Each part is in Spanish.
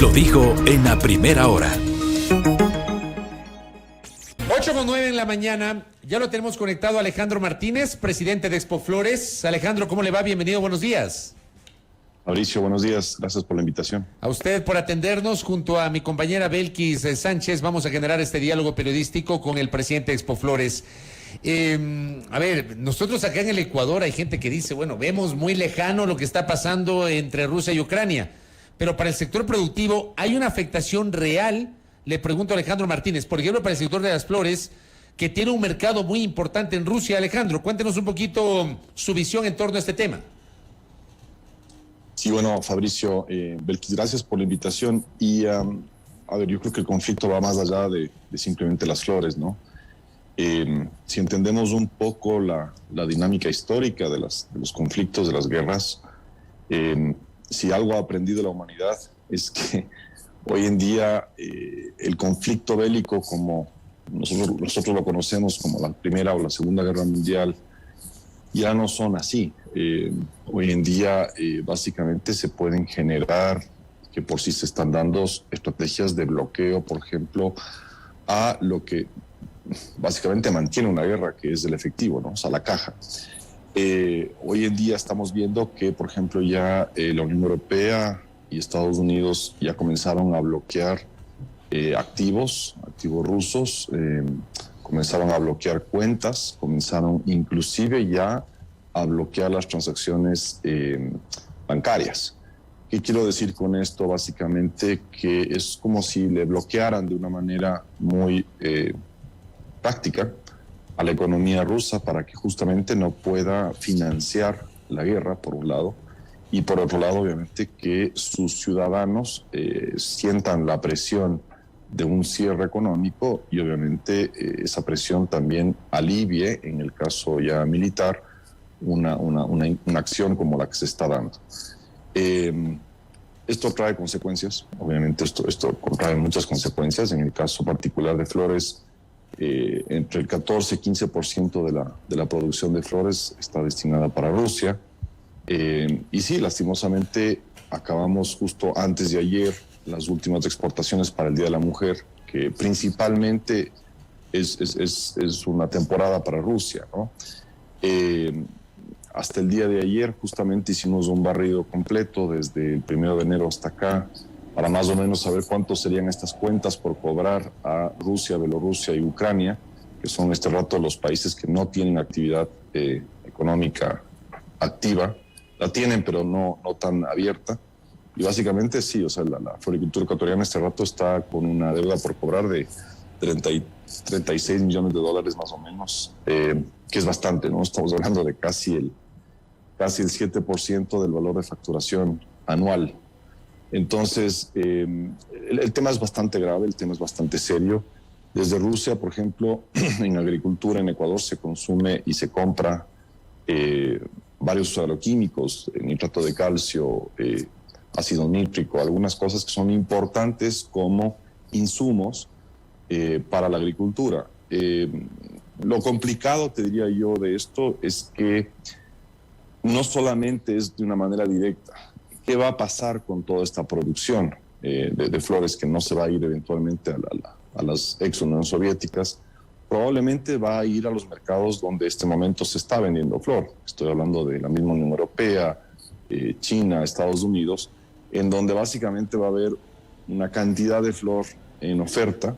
Lo dijo en la primera hora. 8:09 en la mañana, ya lo tenemos conectado Alejandro Martínez, presidente de Expoflores. Alejandro, ¿cómo le va? Bienvenido, buenos días. Mauricio, buenos días, gracias por la invitación. A usted por atendernos. Junto a mi compañera Belkis Sánchez vamos a generar este diálogo periodístico con el presidente de Expoflores. A ver, nosotros acá en el Ecuador hay gente que dice, bueno, vemos muy lejano lo que está pasando entre Rusia y Ucrania, pero para el sector productivo hay una afectación real. Le pregunto a Alejandro Martínez, por ejemplo, para el sector de las flores, que tiene un mercado muy importante en Rusia. Alejandro, cuéntenos un poquito su visión en torno a este tema. Sí, bueno, Fabricio, Belkis, gracias por la invitación. Y, a ver, yo creo que el conflicto va más allá de simplemente las flores, ¿no? Si entendemos un poco la dinámica histórica de los conflictos, de las guerras, si algo ha aprendido la humanidad es que hoy en día el conflicto bélico, como nosotros lo conocemos como la Primera o la Segunda Guerra Mundial, ya no son así. Hoy en día básicamente se pueden generar, que por sí se están dando, estrategias de bloqueo, por ejemplo, a lo que básicamente mantiene una guerra, que es el efectivo, ¿no? O sea, la caja. Hoy en día estamos viendo que, por ejemplo, ya la Unión Europea y Estados Unidos ya comenzaron a bloquear activos rusos, comenzaron a bloquear cuentas, comenzaron inclusive ya a bloquear las transacciones bancarias. ¿Qué quiero decir con esto? Básicamente que es como si le bloquearan de una manera muy práctica a la economía rusa para que justamente no pueda financiar la guerra, por un lado, y por otro lado, obviamente, que sus ciudadanos sientan la presión de un cierre económico y obviamente esa presión también alivie, en el caso ya militar, una acción como la que se está dando. Esto trae consecuencias, obviamente esto trae muchas consecuencias. En el caso particular de flores, entre el 14 y 15% de la producción de flores está destinada para Rusia. Y sí, lastimosamente acabamos justo antes de ayer las últimas exportaciones para el Día de la Mujer, que principalmente es una temporada para Rusia, ¿no? Hasta el día de ayer justamente hicimos un barrido completo desde el 1 de enero hasta acá, para más o menos saber cuántos serían estas cuentas por cobrar a Rusia, Bielorrusia y Ucrania, que son este rato los países que no tienen actividad económica activa. La tienen, pero no tan abierta. Y básicamente sí, o sea, la floricultura ecuatoriana este rato está con una deuda por cobrar de 36 millones de dólares más o menos, que es bastante, ¿no? Estamos hablando de casi el 7% del valor de facturación anual. Entonces, el tema es bastante grave, el tema es bastante serio. Desde Rusia, por ejemplo, en agricultura en Ecuador se consume y se compra varios agroquímicos, nitrato de calcio, ácido nítrico, algunas cosas que son importantes como insumos para la agricultura. Lo complicado, te diría yo, de esto es que no solamente es de una manera directa. ¿Qué va a pasar con toda esta producción de flores que no se va a ir eventualmente a las ex Unión Soviéticas? Probablemente va a ir a los mercados donde en este momento se está vendiendo flor. Estoy hablando de la misma Unión Europea, China, Estados Unidos, en donde básicamente va a haber una cantidad de flor en oferta,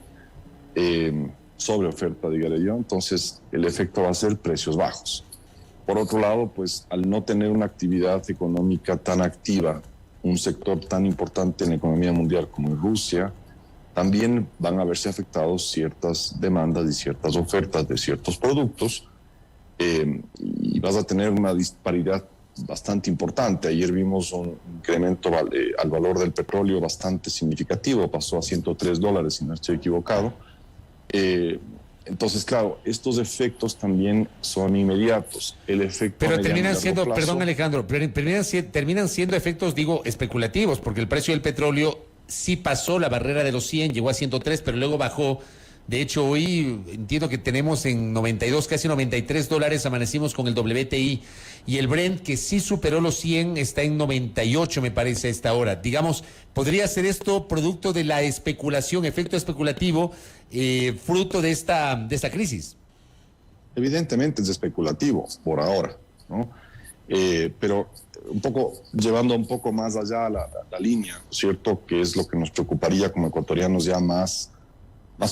sobre oferta, diría yo. Entonces el efecto va a ser precios bajos. Por otro lado, pues al no tener una actividad económica tan activa, un sector tan importante en la economía mundial como en Rusia, también van a verse afectados ciertas demandas y ciertas ofertas de ciertos productos, y vas a tener una disparidad bastante importante. Ayer vimos un incremento al valor del petróleo bastante significativo, pasó a $103, si no estoy equivocado. Entonces, claro, estos efectos también son inmediatos. El efecto pero mediano terminan y largo siendo, plazo, perdón Alejandro, terminan siendo efectos, digo, especulativos, porque el precio del petróleo sí pasó la barrera de los 100, llegó a 103, pero luego bajó De hecho, hoy entiendo que tenemos en 92, casi $93, amanecimos con el WTI. Y el Brent, que sí superó los 100, está en 98, me parece, a esta hora. Digamos, ¿podría ser esto producto de la especulación, efecto especulativo, fruto de esta crisis? Evidentemente es especulativo por ahora, ¿no? Pero un poco, llevando un poco más allá la línea, ¿no es cierto? Que es lo que nos preocuparía como ecuatorianos ya más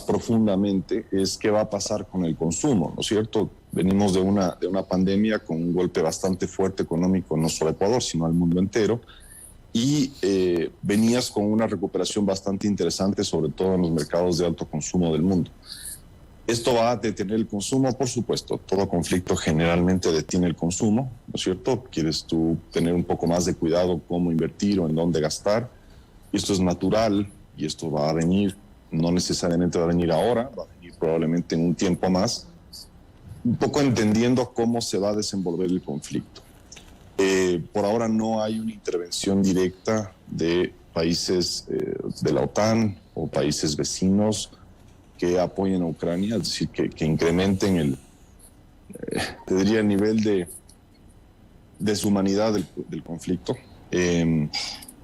profundamente, es qué va a pasar con el consumo, ¿no es cierto? Venimos de una pandemia con un golpe bastante fuerte económico, no solo a Ecuador, sino al mundo entero, y venías con una recuperación bastante interesante, sobre todo en los mercados de alto consumo del mundo. ¿Esto va a detener el consumo? Por supuesto, todo conflicto generalmente detiene el consumo, ¿no es cierto? Quieres tú tener un poco más de cuidado cómo invertir o en dónde gastar, y esto es natural, y esto va a venir, no necesariamente va a venir ahora, va a venir probablemente en un tiempo más, un poco entendiendo cómo se va a desenvolver el conflicto. Por ahora no hay una intervención directa de países de la OTAN o países vecinos que apoyen a Ucrania, es decir, que incrementen te diría, el nivel de deshumanidad del conflicto,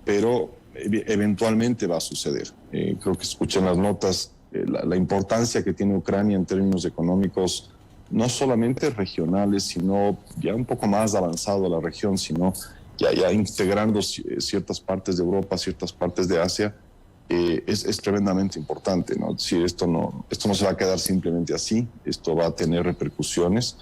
pero eventualmente va a suceder. Creo que escuché en las notas la importancia que tiene Ucrania en términos económicos, no solamente regionales, sino ya un poco más avanzado a la región, sino ya integrando ciertas partes de Europa, ciertas partes de Asia. Es tremendamente importante, ¿no? Si esto no se va a quedar simplemente así, esto va a tener repercusiones.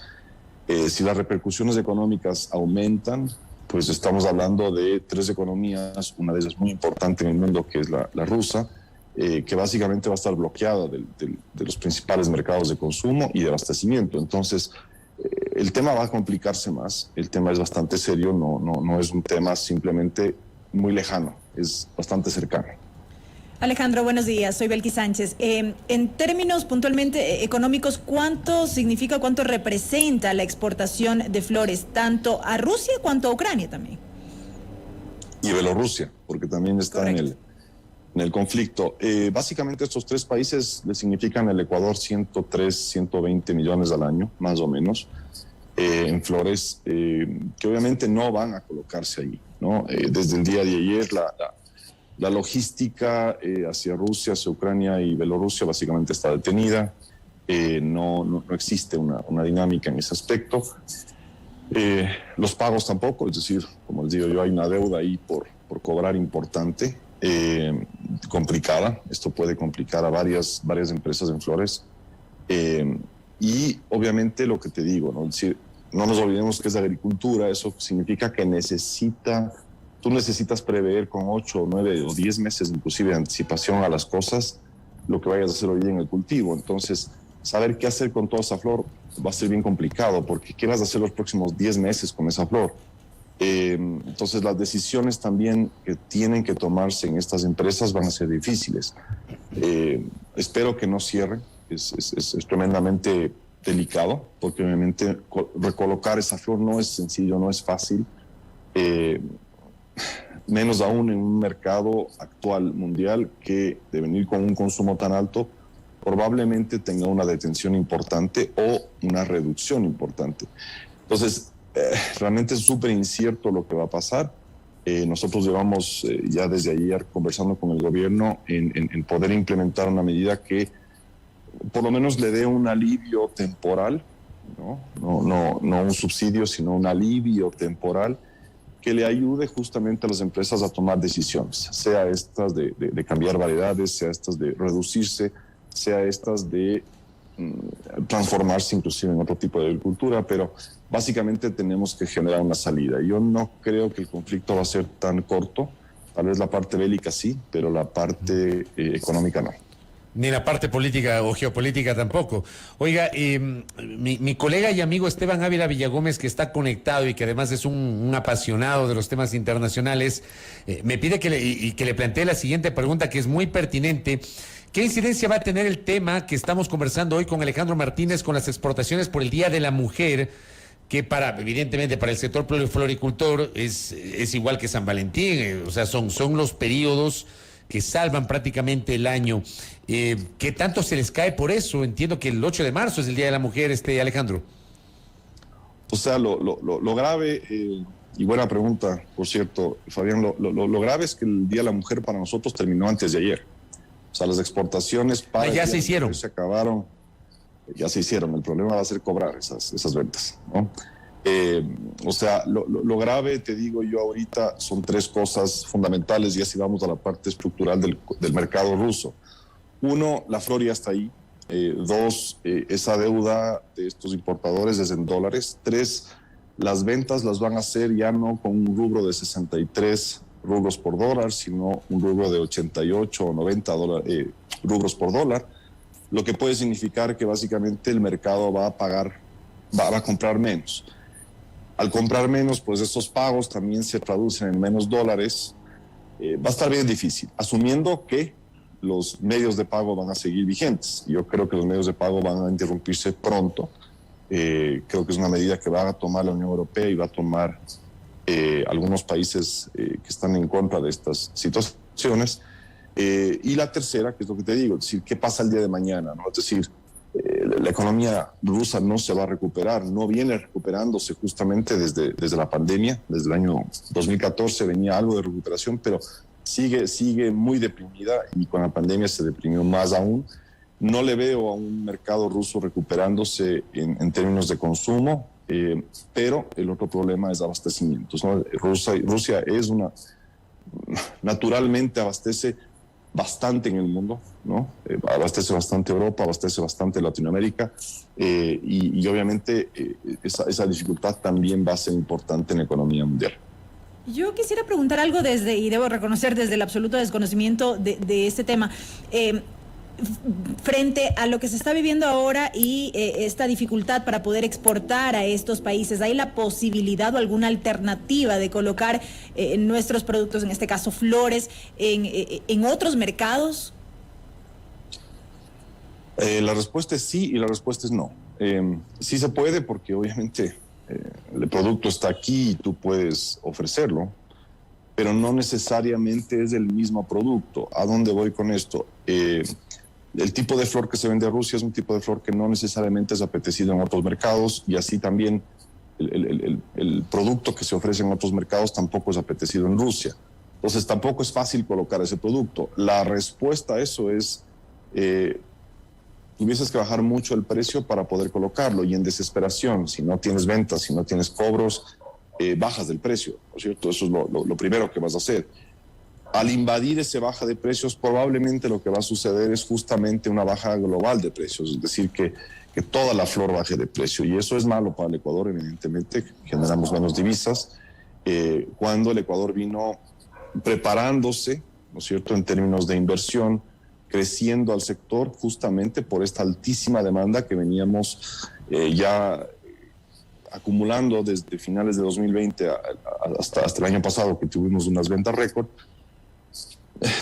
Si las repercusiones económicas aumentan, pues estamos hablando de tres economías, una de ellas muy importante en el mundo, que es la rusa, que básicamente va a estar bloqueada de los principales mercados de consumo y de abastecimiento. Entonces, el tema va a complicarse más, el tema es bastante serio, no es un tema simplemente muy lejano, es bastante cercano. Alejandro, buenos días. Soy Belkis Sánchez. En términos puntualmente económicos, ¿cuánto significa, cuánto representa la exportación de flores, tanto a Rusia cuanto a Ucrania también? Y Bielorrusia, porque también está en el conflicto. Básicamente estos tres países le significan al Ecuador 103, 120 millones al año, más o menos, en flores, que obviamente no van a colocarse ahí, ¿no? Desde el día de ayer, la logística hacia Rusia, hacia Ucrania y Bielorrusia básicamente está detenida. No existe una dinámica en ese aspecto. Los pagos tampoco, es decir, como les digo yo, hay una deuda ahí por cobrar importante, complicada. Esto puede complicar a varias empresas en flores. Y obviamente lo que te digo, ¿no? Es decir, no nos olvidemos que es agricultura, eso significa que tú necesitas prever con 8, 9 o 10 meses inclusive de anticipación a las cosas lo que vayas a hacer hoy día en el cultivo. Entonces, saber qué hacer con toda esa flor va a ser bien complicado, porque ¿qué vas a hacer los próximos 10 meses con esa flor? Entonces, las decisiones también que tienen que tomarse en estas empresas van a ser difíciles. Espero que no cierren, es tremendamente delicado, porque obviamente recolocar esa flor no es sencillo, no es fácil. Menos aún en un mercado actual mundial que de venir con un consumo tan alto probablemente tenga una detención importante o una reducción importante. Entonces, realmente es súper incierto lo que va a pasar. Nosotros llevamos ya desde ayer conversando con el gobierno en poder implementar una medida que por lo menos le dé un alivio temporal, no un subsidio, sino un alivio temporal que le ayude justamente a las empresas a tomar decisiones, sea estas de cambiar variedades, sea estas de reducirse, sea estas de transformarse inclusive en otro tipo de agricultura, pero básicamente tenemos que generar una salida. Yo no creo que el conflicto va a ser tan corto, tal vez la parte bélica sí, pero la parte económica no. Ni la parte política o geopolítica tampoco. Oiga, mi colega y amigo Esteban Ávila Villagómez, que está conectado y que además es un apasionado de los temas internacionales, me pide que le plantee la siguiente pregunta, que es muy pertinente. ¿Qué incidencia va a tener el tema que estamos conversando hoy con Alejandro Martínez con las exportaciones por el Día de la Mujer, que evidentemente para el sector floricultor es igual que San Valentín, o sea, son los periodos que salvan prácticamente el año. ¿Qué tanto se les cae por eso? Entiendo que el 8 de marzo es el Día de la Mujer, Alejandro. O sea, lo grave, y buena pregunta, por cierto, Fabián, lo grave es que el Día de la Mujer para nosotros terminó antes de ayer. O sea, las exportaciones para ya se hicieron. Se acabaron, ya se hicieron. El problema va a ser cobrar esas ventas, ¿no? O sea, lo grave, te digo yo ahorita, son tres cosas fundamentales, y así vamos a la parte estructural del mercado ruso. Uno, la flor ya está ahí. Dos, esa deuda de estos importadores es en dólares. Tres, las ventas las van a hacer ya no con un rubro de 63 rublos por dólar, sino un rubro de 88 o 90 rublos por dólar, lo que puede significar que básicamente el mercado va a comprar menos. Al comprar menos, pues estos pagos también se traducen en menos dólares. Va a estar bien difícil, asumiendo que los medios de pago van a seguir vigentes. Yo creo que los medios de pago van a interrumpirse pronto. Creo que es una medida que va a tomar la Unión Europea y va a tomar algunos países que están en contra de estas situaciones. Y la tercera, que es lo que te digo, es decir, ¿qué pasa el día de mañana? ¿No? Es decir, la economía rusa no se va a recuperar, no viene recuperándose justamente desde la pandemia, desde el año 2014 venía algo de recuperación, pero sigue muy deprimida, y con la pandemia se deprimió más aún. No le veo a un mercado ruso recuperándose en términos de consumo, pero el otro problema es abastecimientos, ¿no? Rusia naturalmente abastece bastante en el mundo, ¿no? Abastece bastante Europa, abastece bastante Latinoamérica, y obviamente esa dificultad también va a ser importante en la economía mundial. Yo quisiera preguntar algo y debo reconocer desde el absoluto desconocimiento de este tema. Frente a lo que se está viviendo ahora y esta dificultad para poder exportar a estos países, ¿hay la posibilidad o alguna alternativa de colocar nuestros productos, en este caso flores, en otros mercados? La respuesta es sí y la respuesta es no. Sí se puede, porque obviamente el producto está aquí y tú puedes ofrecerlo, pero no necesariamente es el mismo producto. ¿A dónde voy con esto? El tipo de flor que se vende a Rusia es un tipo de flor que no necesariamente es apetecido en otros mercados, y así también el producto que se ofrece en otros mercados tampoco es apetecido en Rusia. Entonces tampoco es fácil colocar ese producto. La respuesta a eso es, tuvieses que bajar mucho el precio para poder colocarlo, y en desesperación, si no tienes ventas, si no tienes cobros, bajas del precio, ¿no es cierto? Eso es lo primero que vas a hacer. Al invadir ese baja de precios, probablemente lo que va a suceder es justamente una baja global de precios, es decir, que toda la flor baje de precio, y eso es malo para el Ecuador, evidentemente. Generamos menos divisas. Cuando el Ecuador vino preparándose, ¿no es cierto?, en términos de inversión, creciendo al sector justamente por esta altísima demanda que veníamos ya acumulando desde finales de 2020 hasta el año pasado, que tuvimos unas ventas récord,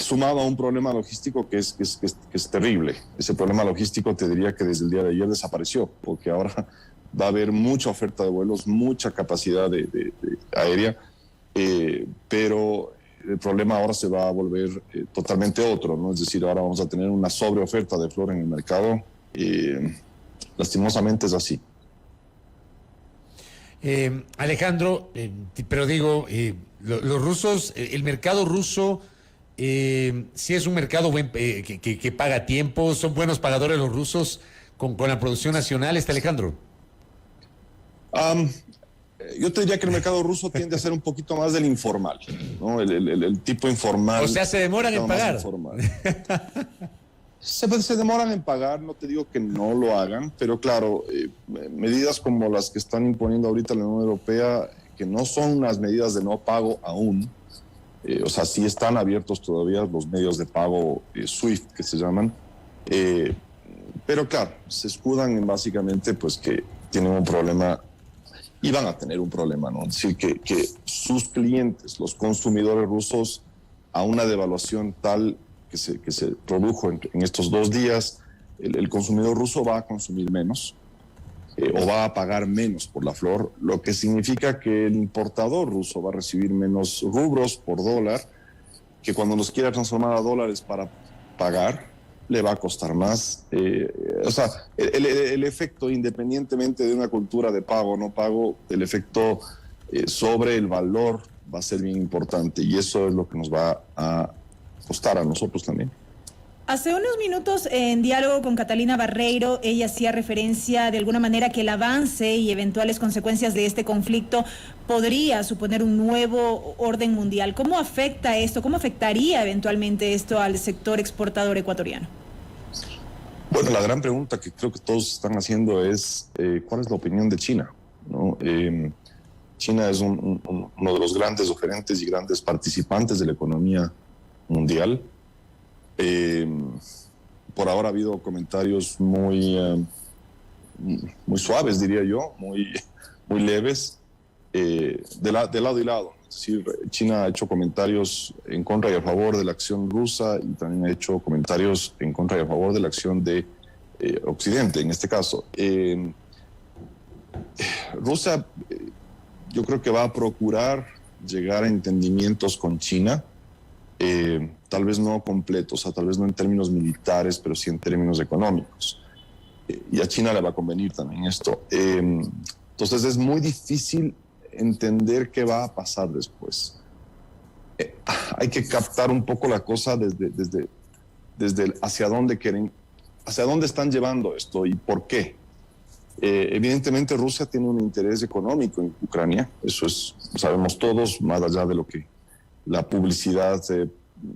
sumado a un problema logístico que es terrible. Ese problema logístico, te diría que desde el día de ayer desapareció, porque ahora va a haber mucha oferta de vuelos, mucha capacidad aérea, pero el problema ahora se va a volver totalmente otro, ¿no? Es decir, ahora vamos a tener una sobreoferta de flor en el mercado. Lastimosamente es así. Alejandro, pero digo, los rusos, el mercado ruso, sí es un mercado que paga a tiempo, son buenos pagadores los rusos con la producción nacional, Alejandro. Yo te diría que el mercado ruso tiende a ser un poquito más del informal, ¿no? El tipo informal. O sea, se demoran en pagar. Se demoran en pagar, no te digo que no lo hagan, pero claro, medidas como las que están imponiendo ahorita la Unión Europea, que no son unas medidas de no pago aún, o sea, sí están abiertos todavía los medios de pago SWIFT, que se llaman, pero claro, se escudan en básicamente pues que tienen un problema, y van a tener un problema, ¿no? Es decir, que sus clientes, los consumidores rusos, a una devaluación tal que se produjo en estos 2 días, el consumidor ruso va a consumir menos, o va a pagar menos por la flor, lo que significa que el importador ruso va a recibir menos rubros por dólar, que cuando los quiera transformar a dólares para pagar, le va a costar más. O sea, el efecto, independientemente de una cultura de pago o no pago, el efecto sobre el valor va a ser bien importante, y eso es lo que nos va a costar a nosotros también. Hace unos minutos, en diálogo con Catalina Barreiro, ella hacía referencia de alguna manera que el avance y eventuales consecuencias de este conflicto podría suponer un nuevo orden mundial. ¿Cómo afecta esto? ¿Cómo afectaría eventualmente esto al sector exportador ecuatoriano? Bueno, la gran pregunta que creo que todos están haciendo es ¿cuál es la opinión de China? ¿No? China es uno de los grandes oferentes y grandes participantes de la economía mundial. Por ahora ha habido comentarios muy suaves, diría yo, muy leves, de lado y lado. Es decir, China ha hecho comentarios en contra y a favor de la acción rusa, y también ha hecho comentarios en contra y a favor de la acción de Occidente, en este caso. Rusia, yo creo que va a procurar llegar a entendimientos con China, tal vez no completos, o sea, tal vez no en términos militares, pero sí en términos económicos. Y a China le va a convenir también esto. Entonces es muy difícil entender qué va a pasar después. Hay que captar un poco la cosa desde hacia dónde quieren, hacia dónde están llevando esto y por qué. Evidentemente Rusia tiene un interés económico en Ucrania, eso es, sabemos todos, más allá de lo que la publicidad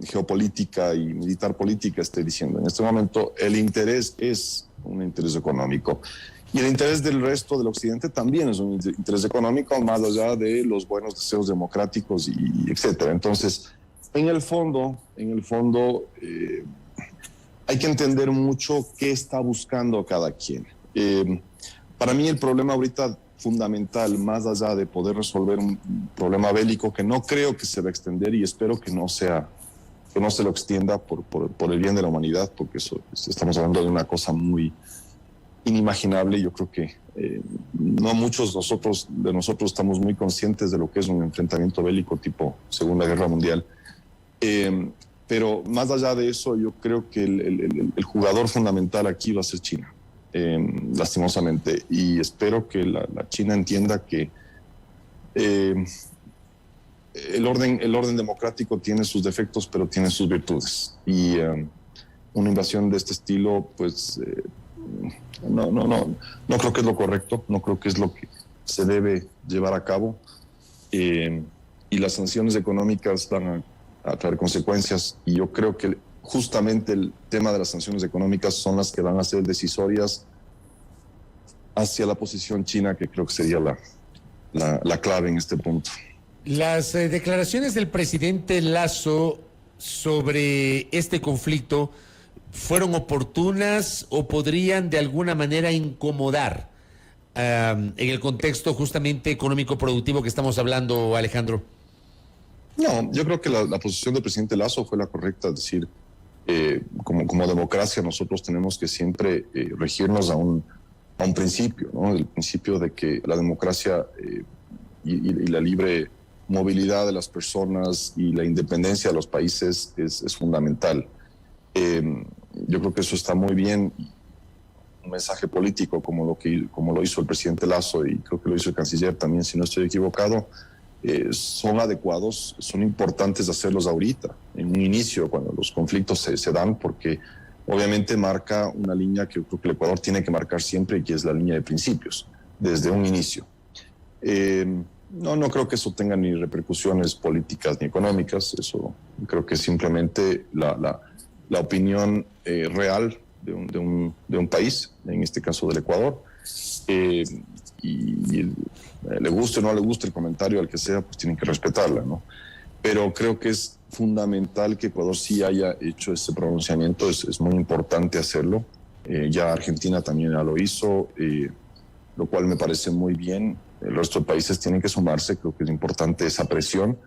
geopolítica y militar política esté diciendo. En este momento el interés es un interés económico, y el interés del resto del Occidente también es un interés económico, más allá de los buenos deseos democráticos y etcétera. Entonces, en el fondo hay que entender mucho qué está buscando cada quien. Para mí el problema ahorita fundamental, más allá de poder resolver un problema bélico que no creo que se va a extender, y espero que no se lo extienda por el bien de la humanidad, porque estamos hablando de una cosa muy inimaginable. Yo creo que no muchos de nosotros estamos muy conscientes de lo que es un enfrentamiento bélico tipo Segunda Guerra Mundial. Pero más allá de eso, yo creo que el jugador fundamental aquí va a ser China. Lastimosamente, y espero que la China entienda que el orden democrático tiene sus defectos, pero tiene sus virtudes, y una invasión de este estilo, pues no creo que es lo correcto, no creo que es lo que se debe llevar a cabo, y las sanciones económicas van a traer consecuencias, y yo creo que justamente el tema de las sanciones económicas son las que van a ser decisorias hacia la posición china, que creo que sería la clave en este punto. Las declaraciones del presidente Lasso sobre este conflicto fueron oportunas o podrían de alguna manera incomodar en el contexto justamente económico productivo que estamos hablando, Alejandro. No, yo creo que la posición del presidente Lasso fue la correcta, es decir, como democracia nosotros tenemos que siempre regirnos a un principio, ¿no? El principio de que la democracia y la libre movilidad de las personas y la independencia de los países es fundamental. Yo creo que eso está muy bien. Un mensaje político como lo hizo el presidente Lasso, y creo que lo hizo el canciller también, si no estoy equivocado, son adecuados, son importantes hacerlos ahorita, en un inicio, cuando los conflictos se dan, porque obviamente marca una línea que yo creo que el Ecuador tiene que marcar siempre, y que es la línea de principios, desde un inicio. No creo que eso tenga ni repercusiones políticas ni económicas, eso creo que es simplemente la opinión real de un país, en este caso del Ecuador, y le guste o no le guste el comentario al que sea, pues tienen que respetarla, ¿no? Pero creo que es fundamental que Ecuador sí haya hecho ese pronunciamiento, es muy importante hacerlo. Ya Argentina también ya lo hizo, lo cual me parece muy bien. El resto de países tienen que sumarse, creo que es importante esa presión.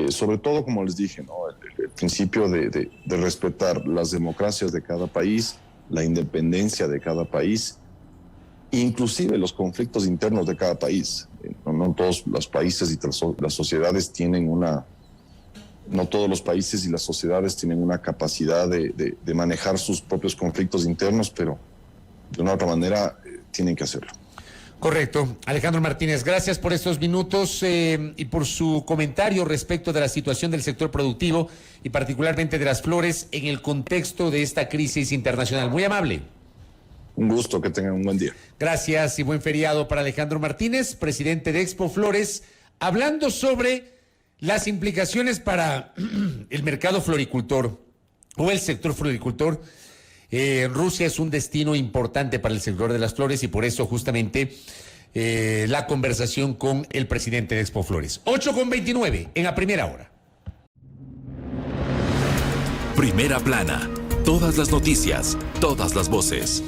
Sobre todo, como les dije, ¿no? El principio de respetar las democracias de cada país, la independencia de cada país, inclusive los conflictos internos de cada país. No todos los países y las sociedades tienen no todos los países y las sociedades tienen una capacidad de manejar sus propios conflictos internos, pero de una u otra manera tienen que hacerlo. Correcto. Alejandro Martínez, gracias por estos minutos y por su comentario respecto de la situación del sector productivo y particularmente de las flores en el contexto de esta crisis internacional. Muy amable. Un gusto, que tengan un buen día. Gracias y buen feriado para Alejandro Martínez, presidente de Expo Flores, hablando sobre las implicaciones para el mercado floricultor o el sector floricultor. Rusia es un destino importante para el sector de las flores y por eso justamente la conversación con el presidente de Expo Flores. 8:29 en la primera hora. Primera plana. Todas las noticias, todas las voces.